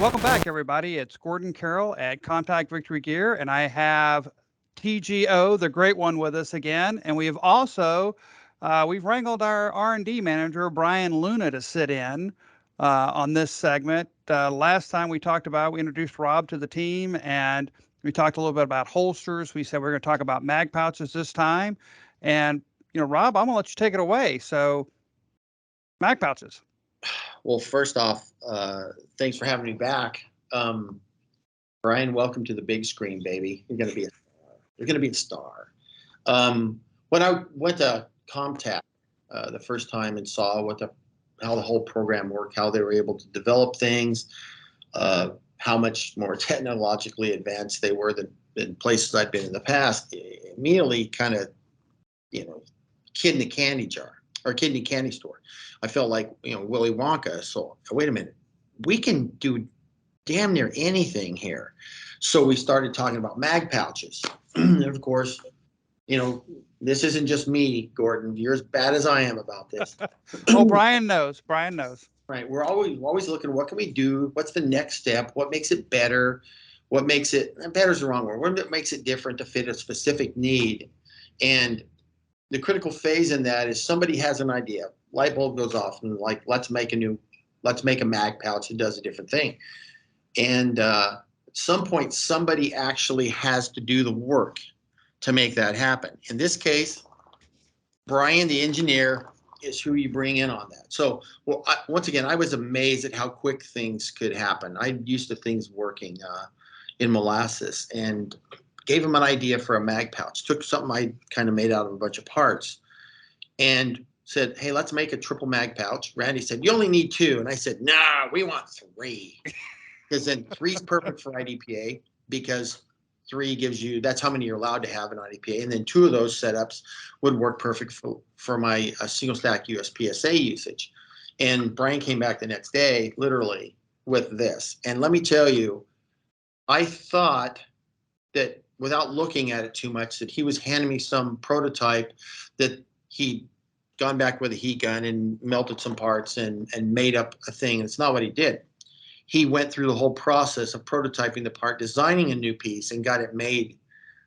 Welcome back, everybody. It's Gordon Carrell at Contact Victory Gear, and I have TGO, the great one, with us again. And we have also we've wrangled our R&D manager Brian Luna to sit in on this segment. Last time we introduced Rob to the team, and we talked a little bit about holsters. We said we are going to talk about mag pouches this time, and Rob, I'm going to let you take it away. So, mag pouches. Well, first off, thanks for having me back. Brian, welcome to the big screen, baby. You're gonna be a star. When I went to Comp-Tac the first time and saw how the whole program worked, how they were able to develop things, how much more technologically advanced they were than places I'd been in the past, immediately kind of, kid in a candy jar or kid in a candy store. I felt like, Willy Wonka. So wait a minute, we can do damn near anything here. So we started talking about mag pouches. And of course, this isn't just me, Gordon. You're as bad as I am about this. Oh, Brian knows. Brian knows. Right. We're always looking, what can we do? What's the next step? What makes it better? What makes it, better is the wrong word. What makes it different to fit a specific need? And the critical phase in that is somebody has an idea. Light bulb goes off and like, let's make a mag pouch that does a different thing. And at some point, somebody actually has to do the work to make that happen. In this case, Brian, the engineer, is who you bring in on that. So, once again, I was amazed at how quick things could happen. I'm used to things working in molasses, and gave him an idea for a mag pouch. Took something I kind of made out of a bunch of parts and said, hey, let's make a triple mag pouch. Randy said, you only need 2. And I said, nah, we want 3. Because then 3 is perfect for IDPA, because 3 gives you, that's how many you're allowed to have in IDPA. And then 2 of those setups would work perfect for my single stack USPSA usage. And Brian came back the next day, literally, with this. And let me tell you, I thought that without looking at it too much, that he was handing me some prototype that he'd gone back with a heat gun and melted some parts and made up a thing. And it's not what he did. He went through the whole process of prototyping the part, designing a new piece, and got it made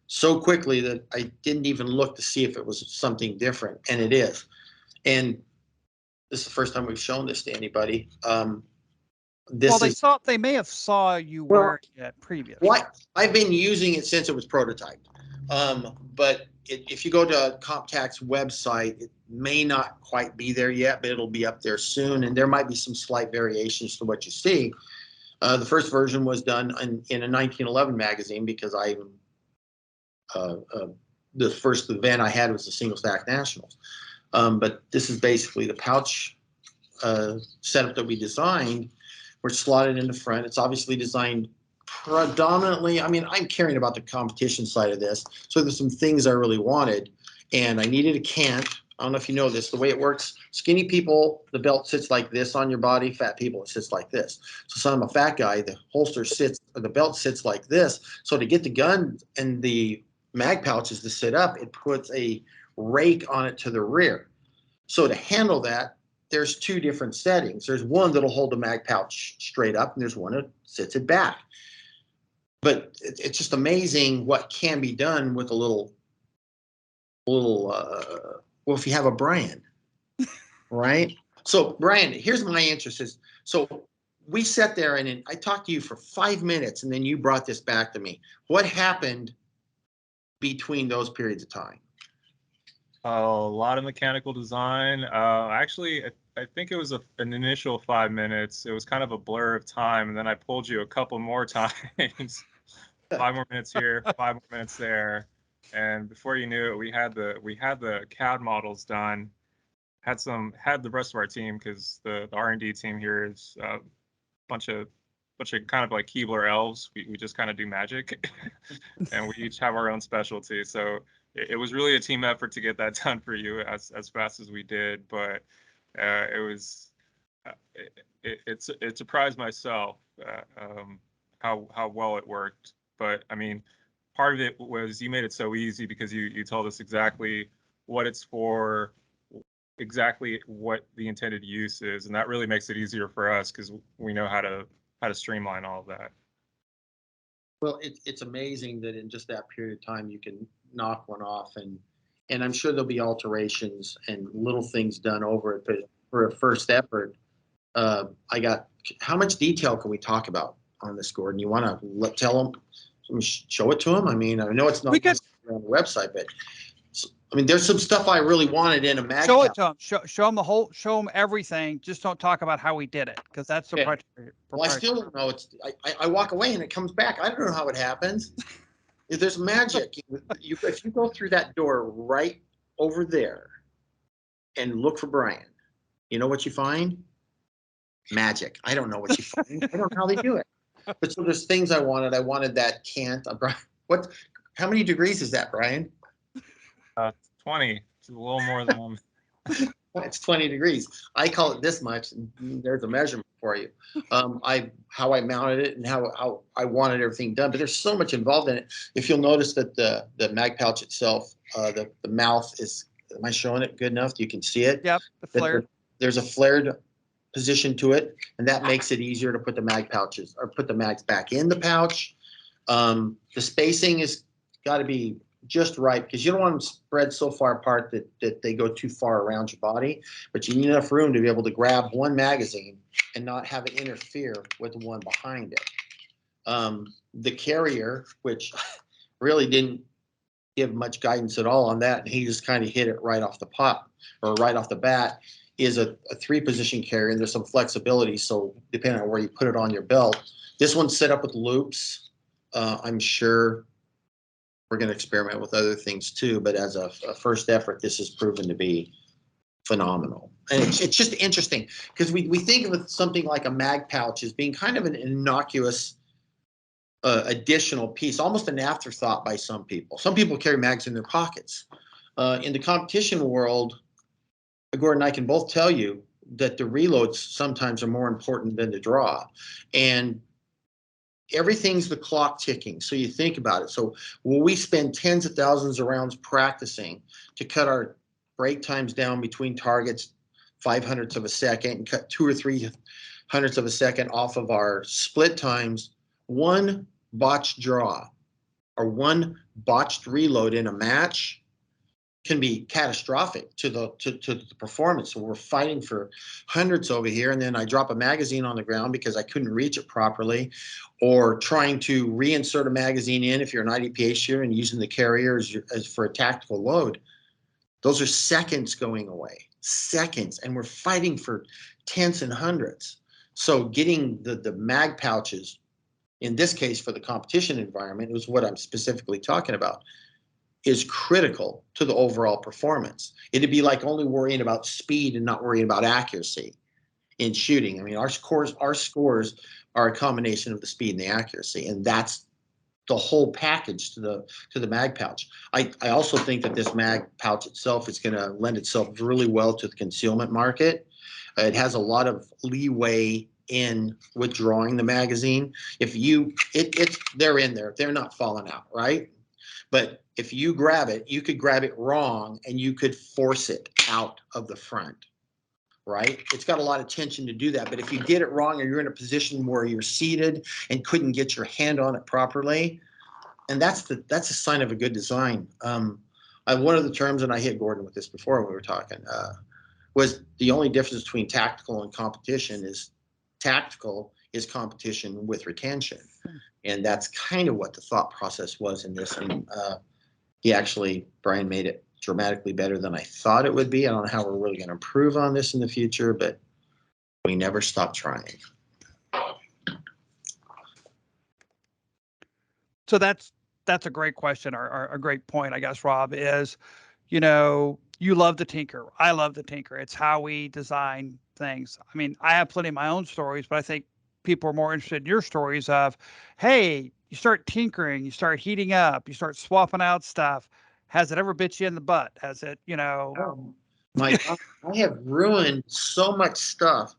so quickly that I didn't even look to see if it was something different. And it is. And this is the first time we've shown this to anybody. They may have saw you wearing it previously. I've been using it since it was prototyped. But if you go to Comp-Tac's website, it may not quite be there yet, but it'll be up there soon. And there might be some slight variations to what you see. The first version was done in a 1911 magazine, because the first event I had was the Single Stack Nationals. But this is basically the pouch setup that we designed. We're slotted in the front. It's obviously designed predominantly, I'm caring about the competition side of this. So there's some things I really wanted, and I needed a cant. I don't know if you know this, the way it works, skinny people, the belt sits like this on your body. Fat people, it sits like this. So I'm a fat guy, the belt sits like this. So to get the gun and the mag pouches to sit up, it puts a rake on it to the rear. So to handle that, there's 2 different settings. There's one that'll hold the mag pouch straight up, and there's one that sits it back. But it's just amazing what can be done with a little, well, if you have a Brian, right? So Brian, here's my interest is, so we sat there and I talked to you for 5 minutes, and then you brought this back to me. What happened between those periods of time? A lot of mechanical design. Actually, I think it was an initial 5 minutes. It was kind of a blur of time, and then I pulled you a couple more times. 5 more minutes here, 5 more minutes there, and before you knew it, we had the CAD models done. Had the rest of our team, because the R&D team here is a bunch of kind of like Keebler elves. We just kind of do magic, and we each have our own specialty. So it was really a team effort to get that done for you as fast as we did. But it surprised myself how well it worked. But part of it was you made it so easy, because you told us exactly what it's for, exactly what the intended use is, and that really makes it easier for us, because we know how to how to streamline all of that. Well, it's amazing that in just that period of time you can knock one off, and I'm sure there'll be alterations and little things done over it. But for a first effort, I got. How much detail can we talk about on this, Gordon? You want to tell them, show it to them? I mean, I know it's not We could on the website, but I mean, there's some stuff I really wanted in a mag. show it to them. Show them the whole. Show them everything. Just don't talk about how we did it, because that's the Okay. Well, I still don't know. I walk away and it comes back. I don't know how it happens. There's magic. If you go through that door right over there and look for Brian, you know what you find? Magic. I don't know what you find. I don't know how they do it. But so there's things I wanted. I wanted that cant. What? How many degrees is that, Brian? 20. It's a little more than. It's 20 degrees. I call it this much, and there's a measurement for you. How I mounted it and how I wanted everything done. But there's so much involved in it. If you'll notice that the mag pouch itself, the mouth is. Am I showing it good enough? You can see it. Yep, the flare. There's a flared position to it, and that makes it easier to put the mag pouches or put the mags back in the pouch. The spacing is got to be just right, because you don't want them spread so far apart that they go too far around your body, but you need enough room to be able to grab one magazine and not have it interfere with the one behind it. The carrier, which really didn't give much guidance at all on that, and he just kind of hit it right off the pop or right off the bat, is a 3-position carrier, and there's some flexibility. So depending on where you put it on your belt, this one's set up with loops. I'm sure we're going to experiment with other things too, but as a first effort, this has proven to be phenomenal. And it's just interesting because we think of something like a mag pouch as being kind of an innocuous additional piece, almost an afterthought by some people. Some people carry mags in their pockets. In the competition world, Gordon and I can both tell you that the reloads sometimes are more important than the draw. And everything's the clock ticking. So you think about it. So when we spend tens of thousands of rounds practicing to cut our break times down between targets 5/100ths of a second and cut 2 or 3/100ths of a second off of our split times, one botched draw or one botched reload in a match can be catastrophic to the performance. So we're fighting for hundreds over here, and then I drop a magazine on the ground because I couldn't reach it properly, or trying to reinsert a magazine in if you're an IDPA shooter and using the carrier as for a tactical load. Those are seconds going away, seconds, and we're fighting for tenths and hundredths. So getting the mag pouches, in this case for the competition environment, is what I'm specifically talking about, is critical to the overall performance. It'd be like only worrying about speed and not worrying about accuracy in shooting. I mean, our scores are a combination of the speed and the accuracy, and that's the whole package to the mag pouch. I also think that this mag pouch itself is going to lend itself really well to the concealment market. It has a lot of leeway in withdrawing the magazine. If they're in there, they're not falling out, right? But if you grab it, you could grab it wrong and you could force it out of the front, right? It's got a lot of tension to do that. But if you did it wrong, or you're in a position where you're seated and couldn't get your hand on it properly, and that's a sign of a good design. One of the terms, and I hit Gordon with this before when we were talking, was the only difference between tactical and competition is tactical is competition with retention. And that's kind of what the thought process was in this. And Brian made it dramatically better than I thought it would be. I don't know how we're really going to improve on this in the future, but we never stop trying. So that's a great question, or a great point, I guess, Rob, is, you love to tinker. I love to tinker. It's how we design things. I mean, I have plenty of my own stories, but I think people are more interested in your stories of, hey, you start tinkering, you start heating up, you start swapping out stuff. Has it ever bit you in the butt? Has it, My God, I have ruined so much stuff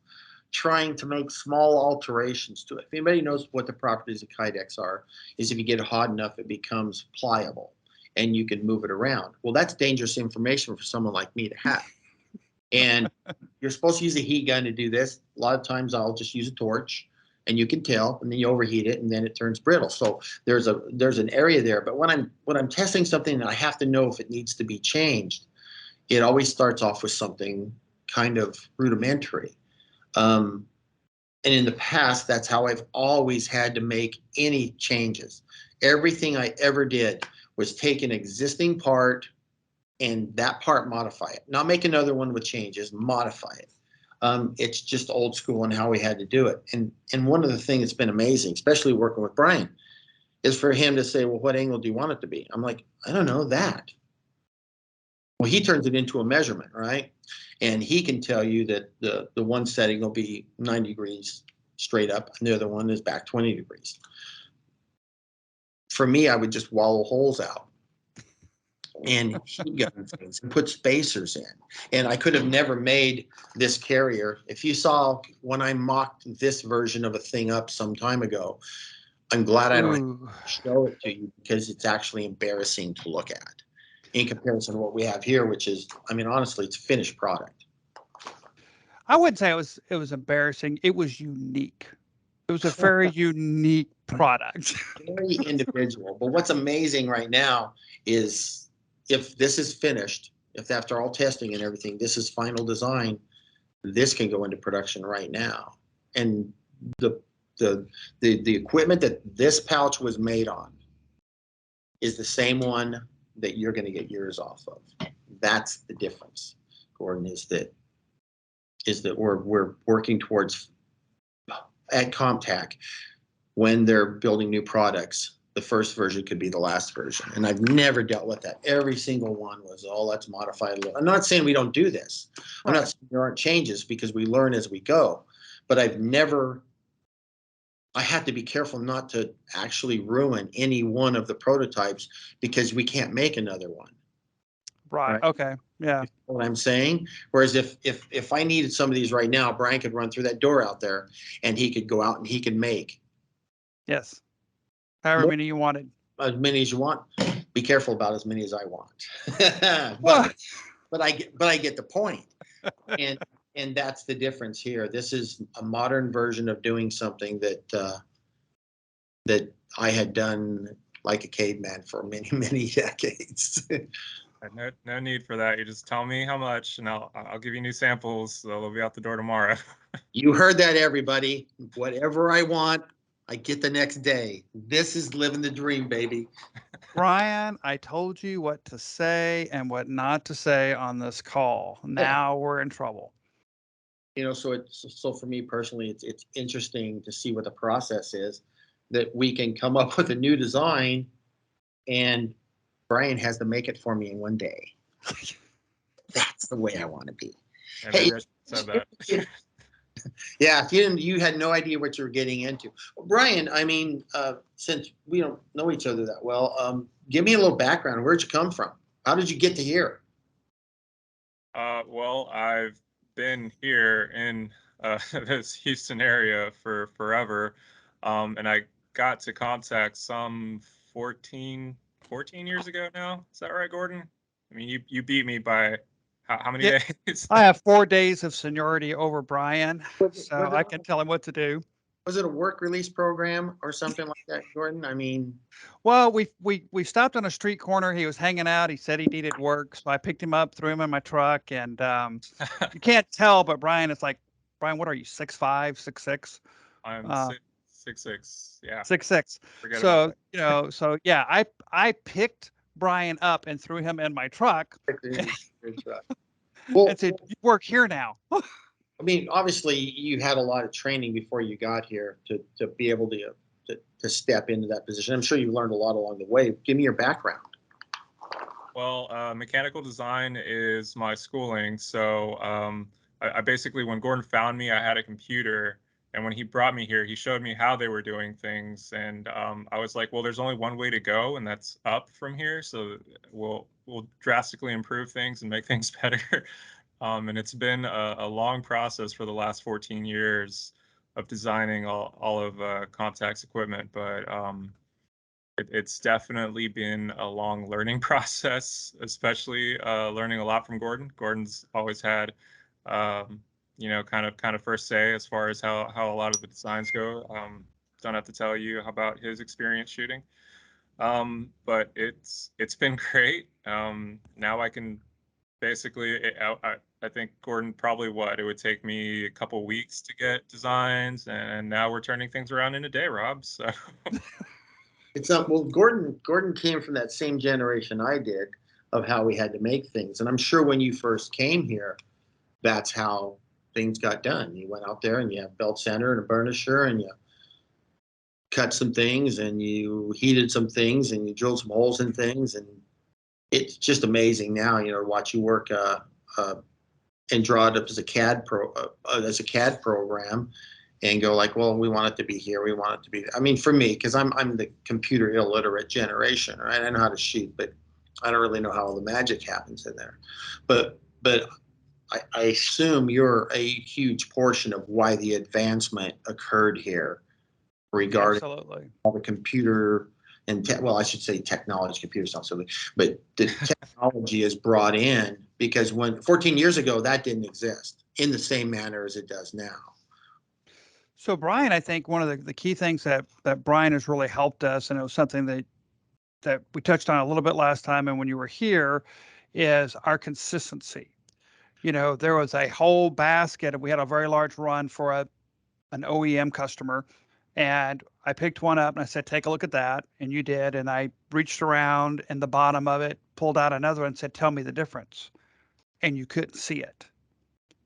trying to make small alterations to it. If anybody knows what the properties of Kydex are, is if you get it hot enough, it becomes pliable and you can move it around. Well, that's dangerous information for someone like me to have. And you're supposed to use a heat gun to do this. A lot of times I'll just use a torch and you can tell, and then you overheat it, and then it turns brittle. So there's an area there. But when I'm testing something and I have to know if it needs to be changed, it always starts off with something kind of rudimentary. And in the past, that's how I've always had to make any changes. Everything I ever did was take an existing part and that part modify it. Not make another one with changes, modify it. It's just old school and how we had to do it. And one of the things that's been amazing, especially working with Brian, is for him to say, well, what angle do you want it to be? I'm like, I don't know that. Well, he turns it into a measurement, right? And he can tell you that the one setting will be 90 degrees straight up, and the other one is back 20 degrees. For me, I would just wallow holes out and heat gun things and put spacers in. And I could have never made this carrier. If you saw when I mocked this version of a thing up some time ago, I'm glad I don't have to show it to you because it's actually embarrassing to look at in comparison to what we have here, which is, I mean, honestly, it's a finished product. I wouldn't say it was embarrassing. It was unique. It was a very unique product. Very individual. But what's amazing right now is if this is finished, if after all testing and everything, this is final design, this can go into production right now. And the equipment that this pouch was made on is the same one that you're going to get yours off of. That's the difference, Gordon, is that we're working towards at Comp-Tac when they're building new products. The first version could be the last version, and I've never dealt with that. Every single one was, oh, let's modify a little. I'm not saying we don't do this. I'm not saying there aren't changes because we learn as we go, but I had to be careful not to actually ruin any one of the prototypes because we can't make another one. Right. Okay. Yeah. You know what I'm saying? Whereas if I needed some of these right now, Brian could run through that door out there and he could go out and he could make Yes. However many you wanted. as many as you want. Be careful about as many as I want. Well, but I get the point. And that's the difference here. This is a modern version of doing something that that I had done like a caveman for many, many decades. No need for that. You just tell me how much, and I'll give you new samples. They'll be out the door tomorrow. You heard that, everybody. Whatever I want, I get the next day. This is living the dream, baby. Brian, I told you what to say and what not to say on this call. Now we're in trouble. You know, so for me personally, it's interesting to see what the process is that we can come up with a new design and Brian has to make it for me in one day. That's the way I want to be. Yeah, Hey, maybe I said that. Yeah, you had no idea what you were getting into. Well, Brian, I mean, since we don't know each other that well, give me a little background. Where'd you come from? How did you get to here? Well, I've been here in this Houston area for forever, and I got to Comp-Tac some 14 years ago now. Is that right, Gordon? I mean, you beat me by how many Yeah, days? I have 4 days of seniority over Brian, so I can tell him what to do. Was it a work release program or something like that, Gordon? I mean, Well, we stopped on a street corner. He was hanging out. He said he needed work, so I picked him up, threw him in my truck, and you can't tell, but Brian is like, Brian, what are you, 6'5", 6'6"? I'm 6'6". Yeah, 6'6". forget about So that. so yeah, I picked Brian up and threw him in my truck well, and said, "You work here now." I mean, obviously, you had a lot of training before you got here to be able to step into that position. I'm sure you learned a lot along the way. Give me your background. Well, mechanical design is my schooling. So I basically, when Gordon found me, I had a computer. And when he brought me here, he showed me how they were doing things. And I was like, well, there's only one way to go, and that's up from here. So we'll drastically improve things and make things better. And it's been a long process for the last 14 years of designing all of Comp-Tac's equipment. But it's definitely been a long learning process, especially learning a lot from Gordon. Gordon's always had kind of first say as far as how a lot of the designs go. Don't have to tell you about his experience shooting. But it's been great. Now I can basically, I think Gordon probably it would take me a couple weeks to get designs, and now we're turning things around in a day, Rob. So It's not well. Gordon came from that same generation I did of how we had to make things, and I'm sure when you first came here, that's how things got done. You went out there and you have belt center and a burnisher, and you cut some things, and you heated some things, and you drilled some holes in things, and it's just amazing now, to watch you work and draw it up as a CAD program, and go like, well, we want it to be here, we want it to be. I mean, for me, because I'm the computer illiterate generation, right? I know how to shoot, but I don't really know how all the magic happens in there. But I assume you're a huge portion of why the advancement occurred here regarding Absolutely. all the computer and well, I should say technology. Computer sounds silly, but the technology is brought in because when 14 years ago that didn't exist in the same manner as it does now. So Brian, I think one of the key things that Brian has really helped us, and it was something that we touched on a little bit last time and when you were here, is our consistency. There was a whole basket, and we had a very large run for an OEM customer. And I picked one up and I said, take a look at that. And you did. And I reached around in the bottom of it, pulled out another one and said, tell me the difference. And you couldn't see it.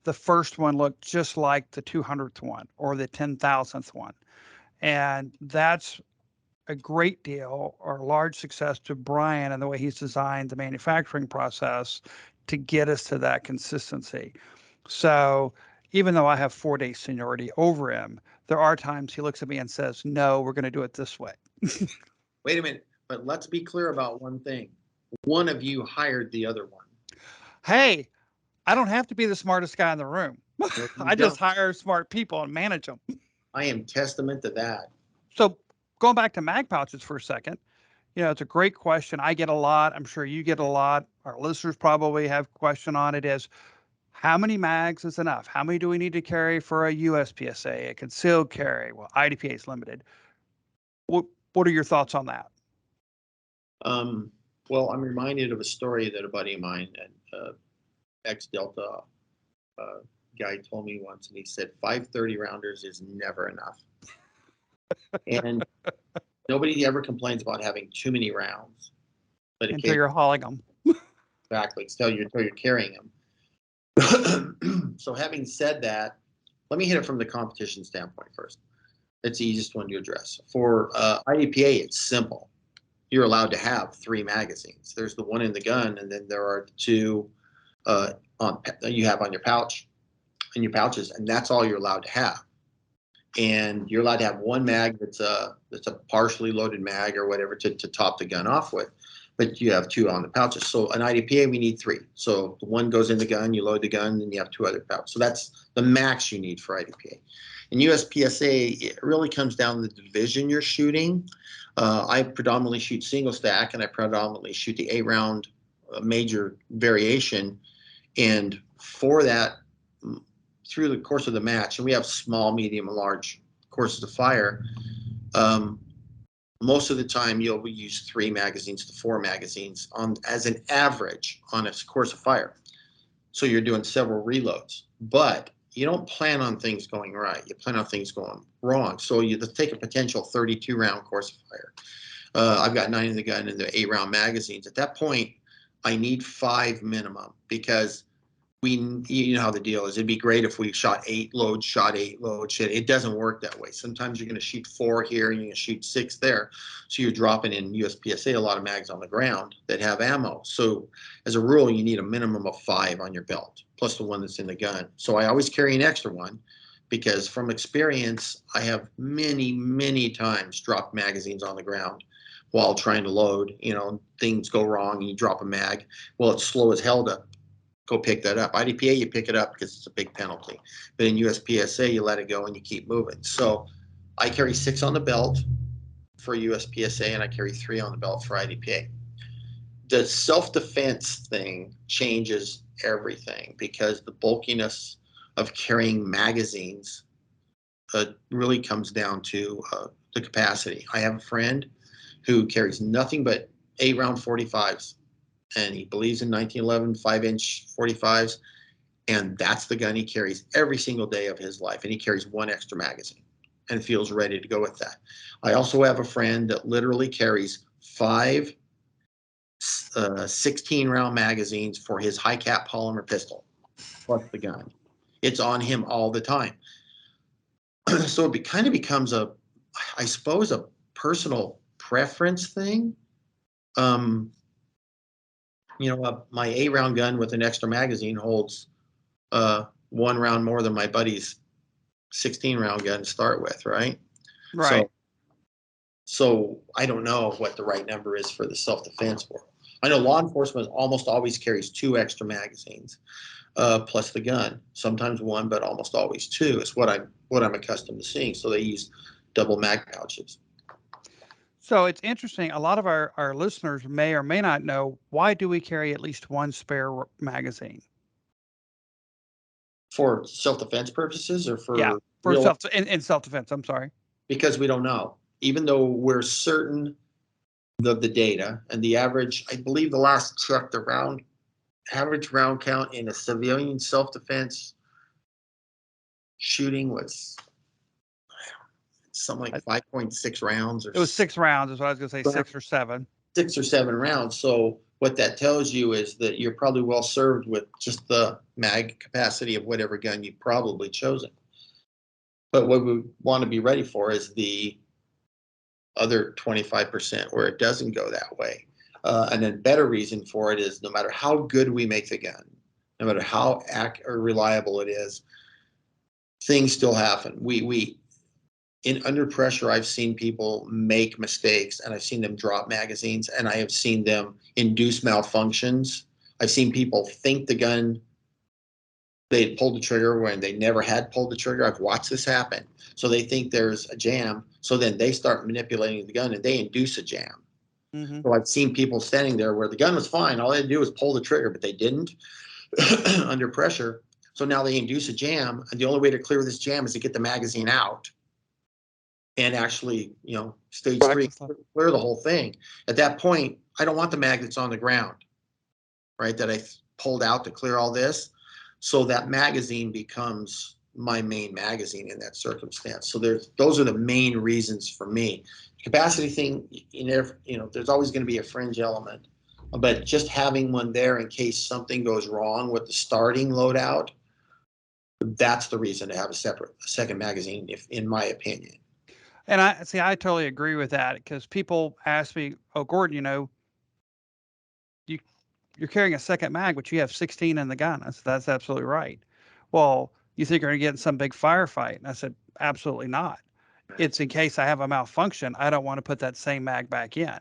The first one looked just like the 200th one or the 10,000th one. And that's a great deal or large success to Brian and the way he's designed the manufacturing process to get us to that consistency. So even though I have 4 days seniority over him, there are times he looks at me and says, no, we're going to do it this way. Wait a minute, but let's be clear about one thing. One of you hired the other one. Hey, I don't have to be the smartest guy in the room. No, you I just don't. hire smart people and manage them. I am testament to that. So going back to mag pouches for a second, it's a great question. I get a lot. I'm sure you get a lot. Our listeners probably have a question on it is, how many mags is enough? How many do we need to carry for a USPSA, a concealed carry? Well, IDPA is limited. What are your thoughts on that? Um, well, I'm reminded of a story that a buddy of mine, an ex-Delta guy, told me once, and he said 530 rounders is never enough. And nobody ever complains about having too many rounds. But Until you're hauling them. Exactly, until you're carrying them. So having said that, let me hit it from the competition standpoint first. It's the easiest one to address. For IDPA, it's simple. You're allowed to have 3 magazines. There's the one in the gun, and then there are the 2 you have on your pouch, in your pouches, and that's all you're allowed to have. And you're allowed to have 1 mag that's a partially loaded mag or whatever to top the gun off with, but you have 2 on the pouches. So an IDPA, we need 3. So the 1 goes in the gun, you load the gun, and you have 2 other pouches. So that's the max you need for IDPA. In USPSA, it really comes down to the division you're shooting. I predominantly shoot single stack, and I predominantly shoot the 8-round major variation. And for that, through the course of the match, and we have small, medium, and large courses of fire, most of the time you'll use 3 magazines to 4 magazines as an average on a course of fire. So you're doing several reloads, but you don't plan on things going right. You plan on things going wrong. So you take a potential 32-round course of fire. I've got 9 in the gun and the 8-round magazines. At that point, I need 5 minimum, because you know how the deal is. It'd be great if we shot 8 loads, shit. It doesn't work that way. Sometimes you're going to shoot 4 here and you're going to shoot 6 there. So you're dropping in USPSA a lot of mags on the ground that have ammo. So as a rule, you need a minimum of 5 on your belt, plus the one that's in the gun. So I always carry an extra one, because from experience, I have many, many times dropped magazines on the ground while trying to load. Things go wrong and you drop a mag. Well, it's slow as hell to go pick that up. IDPA, you pick it up because it's a big penalty. But in USPSA, you let it go and you keep moving. So I carry 6 on the belt for USPSA, and I carry 3 on the belt for IDPA. The self-defense thing changes everything, because the bulkiness of carrying magazines really comes down to the capacity. I have a friend who carries nothing but 8-round 45s, and he believes in 1911 5-inch 45s, and that's the gun he carries every single day of his life, and he carries one extra magazine and feels ready to go with that. I also have a friend that literally carries 5 16-round magazines for his high cap polymer pistol plus the gun. It's on him all the time. So it kind of becomes I suppose, a personal preference thing. My 8-round gun with an extra magazine holds 1 round more than my buddy's 16-round gun to start with, right? Right. So I don't know what the right number is for the self-defense world. I know law enforcement almost always carries 2 extra magazines plus the gun. Sometimes 1, but almost always 2 is what I'm accustomed to seeing. So they use double mag pouches. So it's interesting. A lot of our listeners may or may not know, why do we carry at least one spare magazine? For self-defense purposes or Yeah, for for real? in self defense. I'm sorry. Because we don't know. Even though we're certain of the data and the average, I believe the last check, the average round count in a civilian self-defense shooting was something like 5.6 rounds or It was 6 rounds, is what I was going to say, 6 or 7. 6 or 7 rounds. So what that tells you is that you're probably well served with just the mag capacity of whatever gun you've probably chosen. But what we want to be ready for is the other 25% where it doesn't go that way. And then better reason for it is no matter how good we make the gun, no matter how or reliable it is, things still happen. We in under pressure, I've seen people make mistakes, and I've seen them drop magazines, and I have seen them induce malfunctions. I've seen people think the gun, they had pulled the trigger when they never had pulled the trigger. I've watched this happen. So they think there's a jam. So then they start manipulating the gun and they induce a jam. Mm-hmm. So I've seen people standing there where the gun was fine. All they had to do was pull the trigger, but they didn't under pressure. So now they induce a jam. And the only way to clear this jam is to get the magazine out and actually, stage 3, clear the whole thing. At that point, I don't want the mag that's on the ground, right, that I pulled out to clear all this. So that magazine becomes my main magazine in that circumstance. So those are the main reasons for me. Capacity thing, there's always going to be a fringe element, but just having one there in case something goes wrong with the starting loadout, that's the reason to have a second magazine, in my opinion. And I totally agree with that, because people ask me, "Oh, Gordon, you you're carrying a second mag, but you have 16 in the gun." I said, "That's absolutely right." "Well, you think you're going to get in some big firefight?" And I said, "Absolutely not. It's in case I have a malfunction. I don't want to put that same mag back in."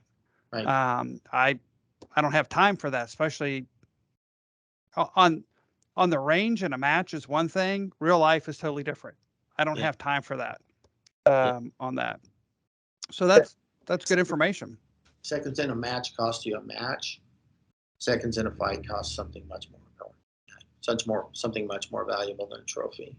Right. I don't have time for that, especially on the range. And a match is one thing. Real life is totally different. I don't have time for that on that. So that's good information. Seconds in a match cost you a match. Seconds in a fight costs something much more important. Something much more valuable than a trophy.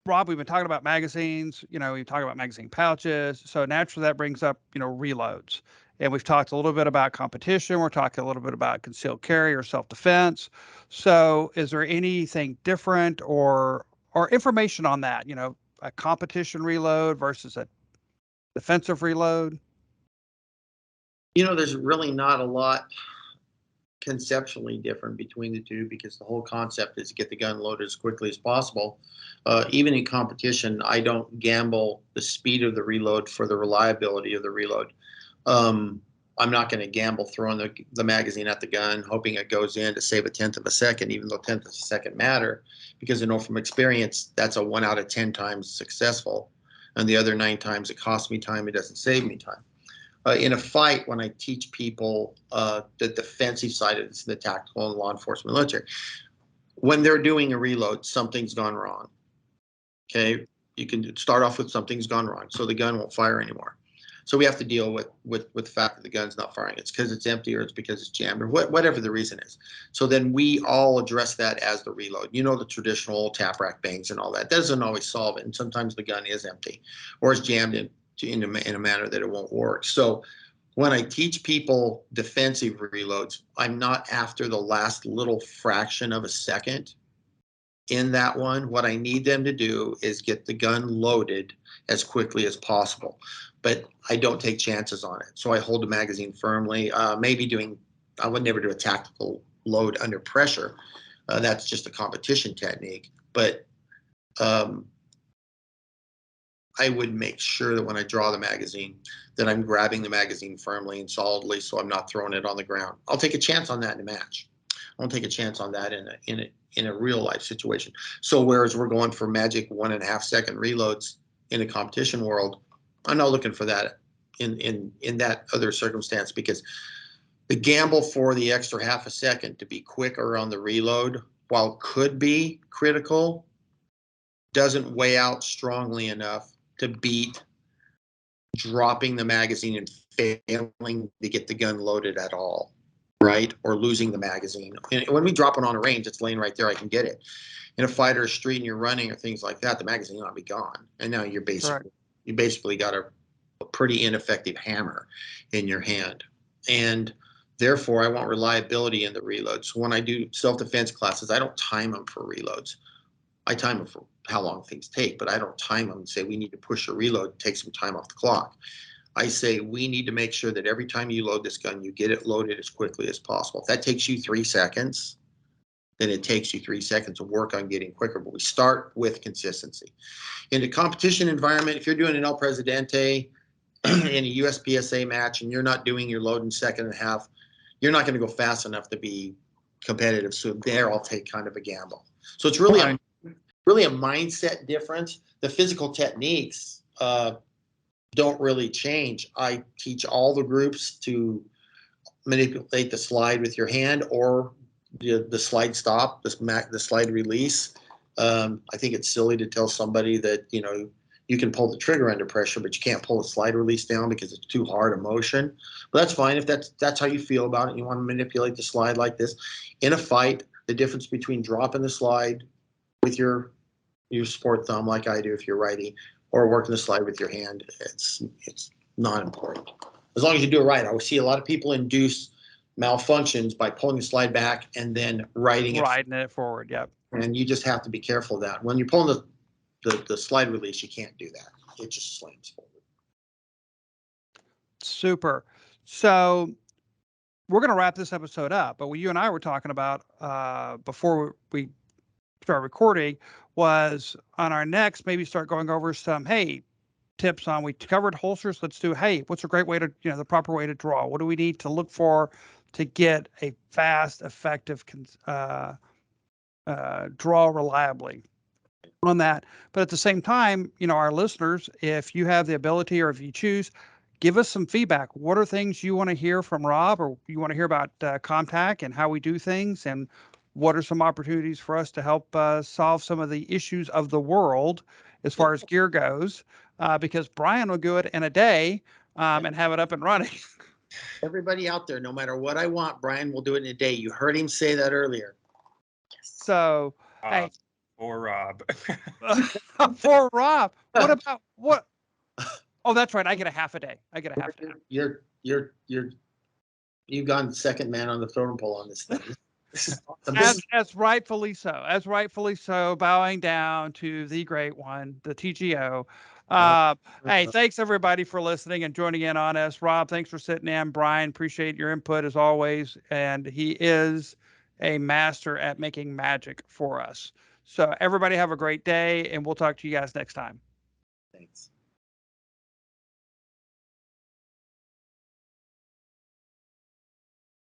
Rob, we've been talking about magazines, we've talked about magazine pouches. So naturally that brings up, reloads. And we've talked a little bit about competition. We're talking a little bit about concealed carry or self-defense. So is there anything different or information on that, a competition reload versus a defensive reload? There's really not a lot conceptually different between the two, because the whole concept is to get the gun loaded as quickly as possible. Even in competition, I don't gamble the speed of the reload for the reliability of the reload. I'm not going to gamble throwing the magazine at the gun, hoping it goes in to save a tenth of a second, even though tenth of a second matter, because I know from experience that's a 1 out of 10 times successful, and the other 9 times it costs me time, it doesn't save me time. In a fight, when I teach people the defensive side of this, the tactical and law enforcement military, when they're doing a reload, something's gone wrong. Okay, you can start off with something's gone wrong, so the gun won't fire anymore. So we have to deal with the fact that the gun's not firing. It's because it's empty, or it's because it's jammed, or whatever the reason is. So then we all address that as the reload. You know, the traditional tap rack bangs and all that. That doesn't always solve it, and sometimes the gun is empty or it's jammed in a manner that it won't work. So when I teach people defensive reloads, I'm not after the last little fraction of a second in that one. What I need them to do is get the gun loaded as quickly as possible. But I don't take chances on it. So I hold the magazine firmly. I would never do a tactical load under pressure. That's just a competition technique. But I would make sure that when I draw the magazine, that I'm grabbing the magazine firmly and solidly, so I'm not throwing it on the ground. I'll take a chance on that in a match. I won't take a chance on that in a real life situation. So whereas we're going for magic 1.5 second reloads in a competition world, I'm not looking for that in that other circumstance, because the gamble for the extra half a second to be quicker on the reload, while could be critical, doesn't weigh out strongly enough to beat dropping the magazine and failing to get the gun loaded at all, right? Or losing the magazine. And when we drop it on a range, it's laying right there. I can get it. In a fight or a street and you're running or things like that, the magazine will be gone. And now you basically got a pretty ineffective hammer in your hand. And therefore, I want reliability in the reloads. So when I do self-defense classes, I don't time them for reloads. I time them for how long things take, but I don't time them and say we need to push a reload, take some time off the clock. I say we need to make sure that every time you load this gun, you get it loaded as quickly as possible. If that takes you 3 seconds, then it takes you 3 seconds to work on getting quicker. But we start with consistency. In a competition environment, if you're doing an El Presidente in a USPSA match and you're not doing your load in second and a half, you're not going to go fast enough to be competitive. So there I'll take kind of a gamble. So it's really a mindset difference. The physical techniques don't really change. I teach all the groups to manipulate the slide with your hand, or the slide stop, the slide release. I think it's silly to tell somebody that, you can pull the trigger under pressure, but you can't pull the slide release down because it's too hard a motion. But that's fine if that's how you feel about it. You want to manipulate the slide like this. In a fight, the difference between dropping the slide with your sport thumb, like I do if you're righty, or working the slide with your hand, it's not important. As long as you do it right. I see a lot of people induce malfunctions by pulling the slide back and then riding it forward. Yep. And you just have to be careful of that. When you're pulling the slide release, you can't do that. It just slams forward. Super. So we're going to wrap this episode up, but what you and I were talking about before we start recording was on our next, maybe start going over some, tips on, we covered holsters. Let's do, what's a great way to, the proper way to draw? What do we need to look for to get a fast, effective draw reliably on that? But at the same time, our listeners, if you have the ability or if you choose, give us some feedback. What are things you want to hear from Rob, or you want to hear about Comp-Tac and how we do things, and what are some opportunities for us to help solve some of the issues of the world as far as gear goes? Because Brian will do it in a day and have it up and running. Everybody out there, no matter what I want, Brian will do it in a day. You heard him say that earlier. So, for Rob. For Rob, what? Oh, that's right. I get a half a day. You've gone second man on the totem pole on this thing. As rightfully so, bowing down to the great one, the TGO. Thanks everybody for listening and joining in on us. Rob, thanks for sitting in. Brian, appreciate your input as always. And he is a master at making magic for us. So everybody have a great day, and we'll talk to you guys next time. Thanks.